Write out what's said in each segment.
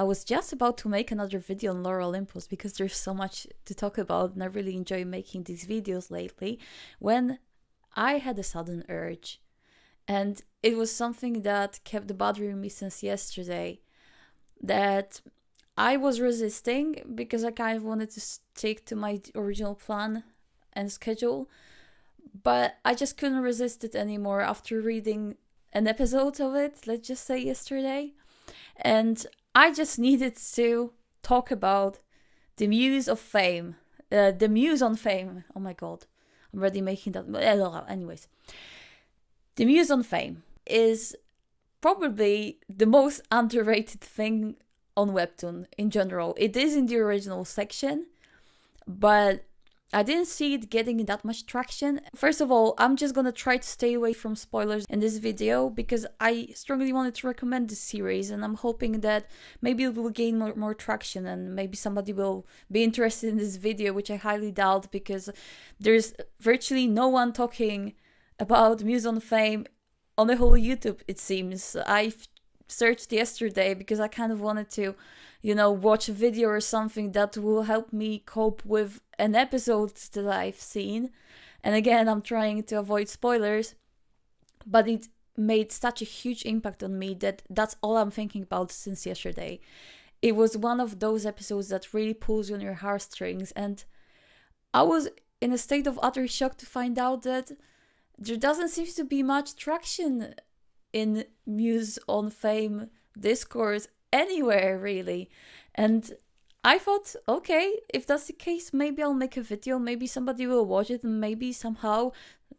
I was just about to make another video on Lore Olympus because there's so much to talk about and I really enjoy making these videos lately, when I had a sudden urge. And it was something that kept bothering me since yesterday, that I was resisting because I kind of wanted to stick to my original plan and schedule, but I just couldn't resist it anymore after reading an episode of it, let's just say yesterday. And I just needed to talk about the Muse of Fame. The Muse on Fame. Oh my god. I'm already making that. Anyways. The Muse on Fame is probably the most underrated thing on Webtoon in general. It is in the original section, but I didn't see it getting that much traction. First of all, I'm just gonna try to stay away from spoilers in this video because I strongly wanted to recommend this series, and I'm hoping that maybe it will gain more traction and maybe somebody will be interested in this video, which I highly doubt because there's virtually no one talking about Muse on Fame on the whole YouTube, it seems. I searched yesterday because I kind of wanted to, watch a video or something that will help me cope with an episode that I've seen. And again, I'm trying to avoid spoilers, but it made such a huge impact on me that that's all I'm thinking about since yesterday. It was one of those episodes that really pulls you on your heartstrings, and I was in a state of utter shock to find out that there doesn't seem to be much traction in Muse on Fame discourse anywhere, really. And I thought, okay, if that's the case, maybe I'll make a video, maybe somebody will watch it, and maybe somehow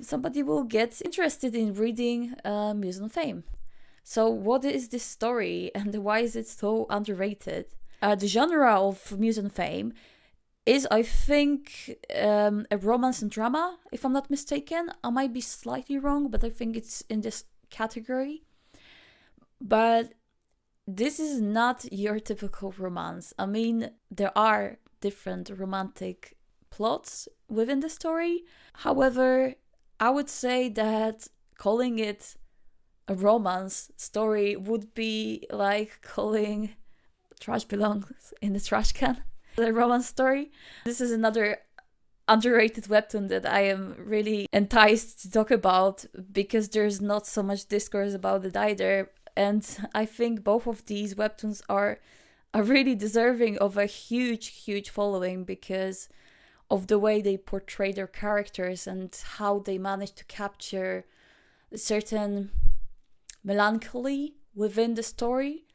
somebody will get interested in reading Muse on Fame. So what is this story and why is it so underrated? The genre of Muse on Fame is, I think, a romance and drama, if I'm not mistaken. I might be slightly wrong, but I think it's in this category. But this is not your typical romance. I mean, there are different romantic plots within the story. However, I would say that calling it a romance story would be like calling trash belongs in the trash can a romance story. This is another underrated webtoon that I am really enticed to talk about because there's not so much discourse about it either. And I think both of these webtoons are really deserving of a huge following because of the way they portray their characters and how they manage to capture a certain melancholy within the story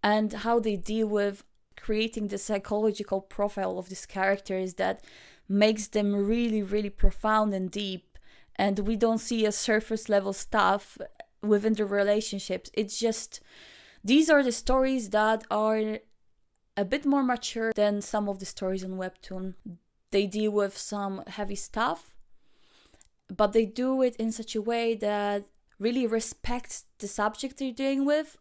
and how they deal with creating the psychological profile of these characters that makes them really profound and deep, and we don't see a surface level stuff within the relationships. It's just, these are the stories that are a bit more mature than some of the stories on Webtoon. They deal with some heavy stuff, but they do it in such a way that really respects the subject they're dealing with.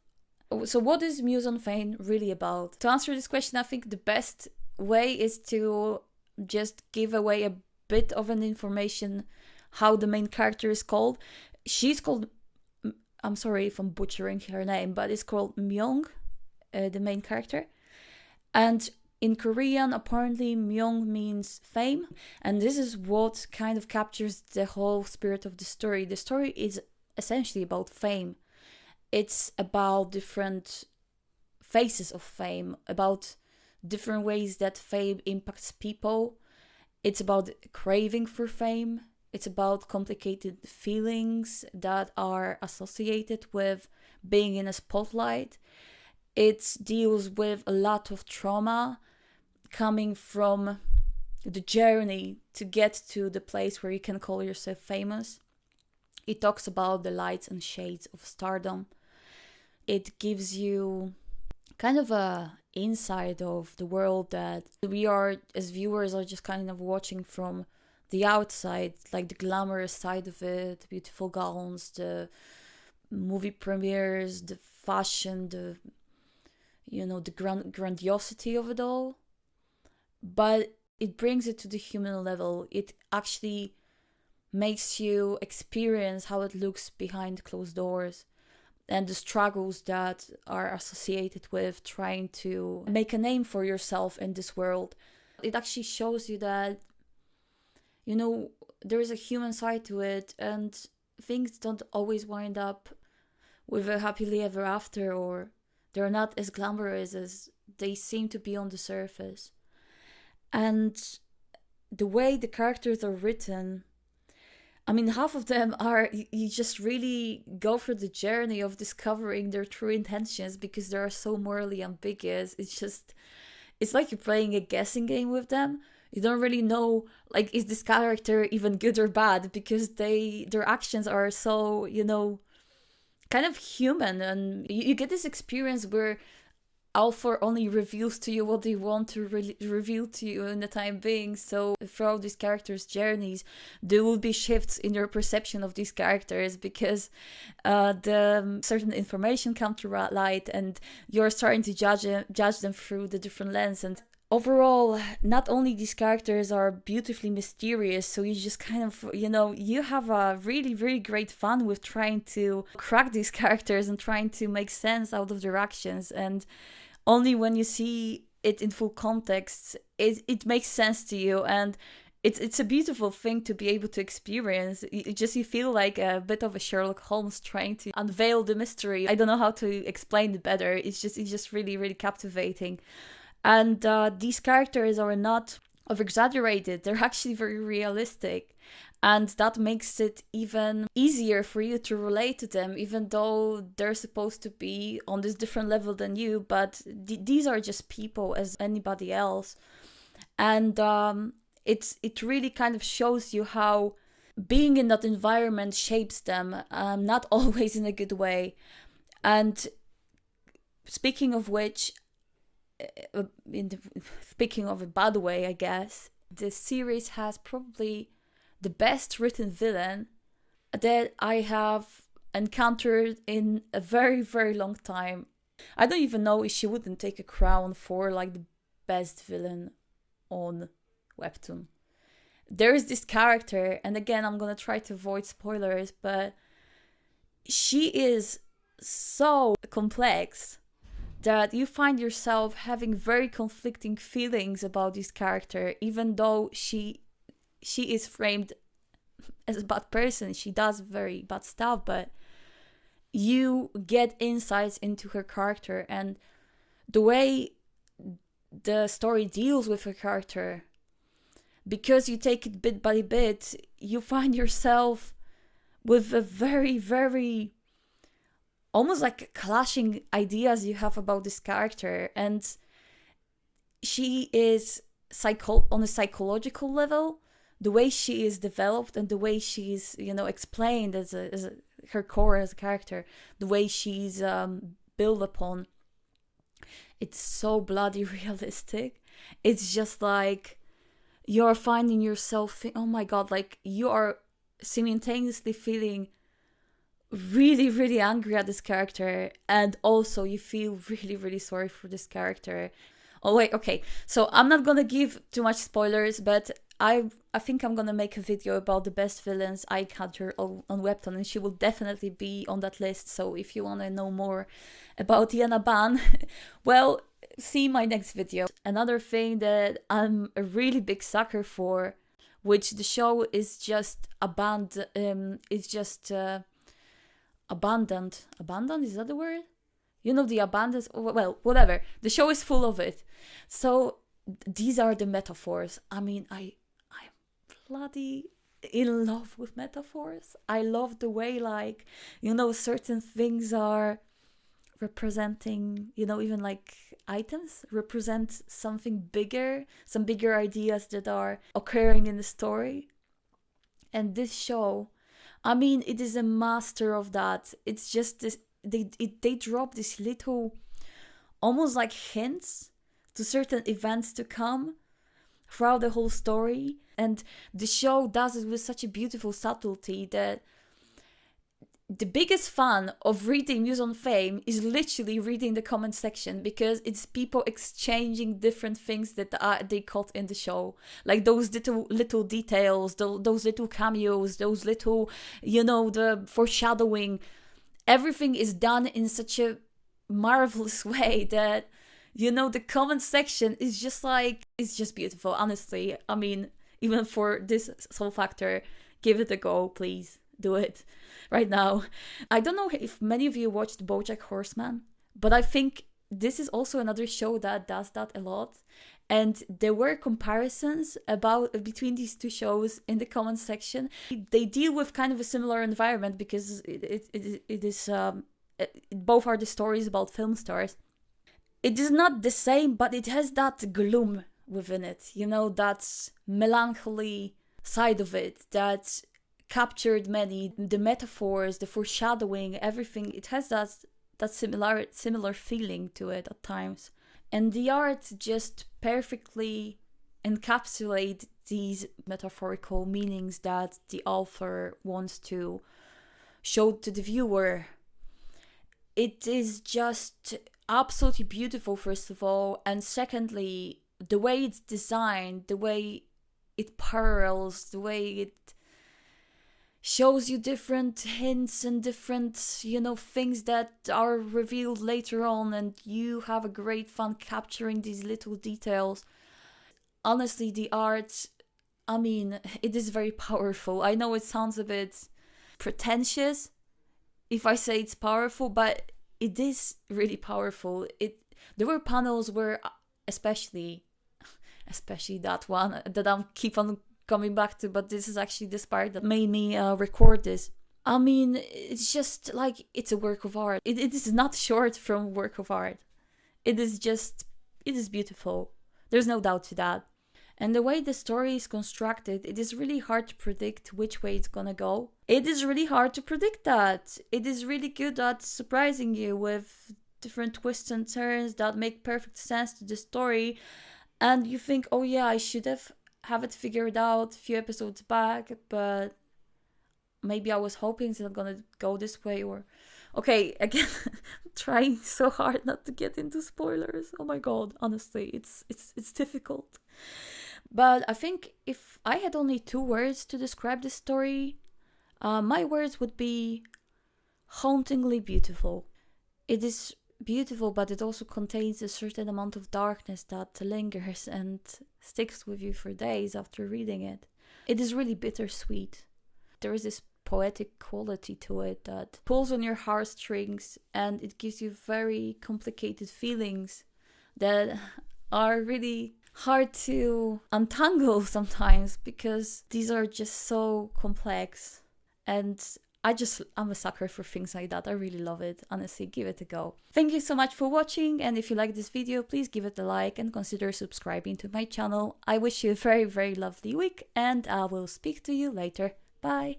So what is Muse on Fame really about? To answer this question, I think the best way is to just give away a bit of an information how the main character is called. She's called, I'm sorry if I'm butchering her name, but it's called Myung, the main character. And in Korean, apparently Myung means fame. And this is what kind of captures the whole spirit of the story. The story is essentially about fame. It's about different phases of fame, about different ways that fame impacts people. It's about craving for fame. It's about complicated feelings that are associated with being in a spotlight. It deals with a lot of trauma coming from the journey to get to the place where you can call yourself famous. It talks about the lights and shades of stardom. It gives you kind of a insight of the world that we are, as viewers, are just kind of watching from the outside, like the glamorous side of it, the beautiful gowns, the movie premieres, the fashion, the grandiosity of it all. But it brings it to the human level. It actually makes you experience how it looks behind closed doors. and the struggles that are associated with trying to make a name for yourself in this world. It actually shows you that, you know, there is a human side to it, and things don't always wind up with a happily ever after, or they're not as glamorous as they seem to be on the surface. And the way the characters are written, I mean, half of them are, you just really go through the journey of discovering their true intentions because they are so morally ambiguous. It's like you're playing a guessing game with them. You don't really know, like, is this character even good or bad, because their actions are so, you know, kind of human. And you get this experience where Alpha only reveals to you what they want to reveal to you in the time being. So throughout these characters' journeys, there will be shifts in your perception of these characters because the certain information come to light, and you're starting to judge them through the different lens. And overall, not only these characters are beautifully mysterious, so you just kind of, you know, you have a really, really great fun with trying to crack these characters and trying to make sense out of their actions. And only when you see it in full context, it makes sense to you. And it's a beautiful thing to be able to experience. You feel like a bit of a Sherlock Holmes trying to unveil the mystery. I don't know how to explain it better. It's just really, really captivating. And these characters are not over-exaggerated. They're actually very realistic. And that makes it even easier for you to relate to them, even though they're supposed to be on this different level than you. But these are just people as anybody else. And it really kind of shows you how being in that environment shapes them, not always in a good way. And speaking of which, speaking of a bad way, I guess, the series has probably the best written villain that I have encountered in a very, very long time. I don't even know if she wouldn't take a crown for like the best villain on Webtoon. There is this character, and again, I'm gonna try to avoid spoilers, but she is so complex that you find yourself having very conflicting feelings about this character, even though she is framed as a bad person. She does very bad stuff, but you get insights into her character, and the way the story deals with her character, because you take it bit by bit, you find yourself with a very, very almost like clashing ideas you have about this character. And she is on a psychological level, the way she is developed and the way she's, you know, explained as her core as a character, the way she's built upon, it's so bloody realistic. It's just like you're finding yourself, oh my god, like you are simultaneously feeling really, really angry at this character, and also you feel really, really sorry for this character. Oh wait, okay, so I'm not gonna give too much spoilers, but I think I'm gonna make a video about the best villains I encountered on Webtoon, and she will definitely be on that list. So if you want to know more about Yana Ban, well, see my next video. Another thing that I'm a really big sucker for, which the show is just abandoned. Abandoned, is that the word? You know, the abundance, well, whatever. The show is full of it. So these are the metaphors. I mean, I'm bloody in love with metaphors. I love the way, like, you know, certain things are representing, you know, even like items represent something bigger, some bigger ideas that are occurring in the story. And this show, I mean, it is a master of that. It's just this, they drop these little, almost like hints to certain events to come throughout the whole story. And the show does it with such a beautiful subtlety that the biggest fun of reading Muse of Fame is literally reading the comment section, because it's people exchanging different things that they caught in the show, like those little details, those little cameos, those little, you know, the foreshadowing. everything is done in such a marvelous way that, you know, the comment section is just like, it's just beautiful, honestly. I mean, even for this soul factor, give it a go, please. Do it right now. I don't know if many of you watched BoJack Horseman, but I think this is also another show that does that a lot. And there were comparisons between these two shows in the comment section. They deal with kind of a similar environment because it is both are the stories about film stars. It is not the same, but it has that gloom within it, you know, that melancholy side of it that captured many, the metaphors, the foreshadowing, everything. It has that similar feeling to it at times. And the art just perfectly encapsulate these metaphorical meanings that the author wants to show to the viewer. It is just absolutely beautiful, first of all, and secondly, the way it's designed, the way it parallels, the way it shows you different hints and different, you know, things that are revealed later on, and you have a great fun capturing these little details. Honestly, the art, I mean, it is very powerful. I know it sounds a bit pretentious if I say it's powerful, but it is really powerful. There were panels where, especially that one that I keep on coming back to, but this is actually this part that made me record this. I mean, it's just like, it's a work of art. It is not short from work of art. It is beautiful. There's no doubt to that. And the way the story is constructed, it is really hard to predict which way it's gonna go. It is really hard to predict that. It is really good at surprising you with different twists and turns that make perfect sense to the story. And you think, oh yeah, I should have it figured out a few episodes back, but maybe I was hoping it's not gonna go this way. Or, okay, again, trying so hard not to get into spoilers. Oh my god, honestly, it's difficult. But I think if I had only 2 words to describe this story, my words would be hauntingly beautiful. It is beautiful, but it also contains a certain amount of darkness that lingers and sticks with you for days after reading it. It is really bittersweet. There is this poetic quality to it that pulls on your heartstrings, and it gives you very complicated feelings that are really hard to untangle sometimes, because these are just so complex. And I'm a sucker for things like that. I really love it. Honestly, give it a go. Thank you so much for watching, and if you like this video, please give it a like and consider subscribing to my channel. I wish you a very, very lovely week, and I will speak to you later. Bye!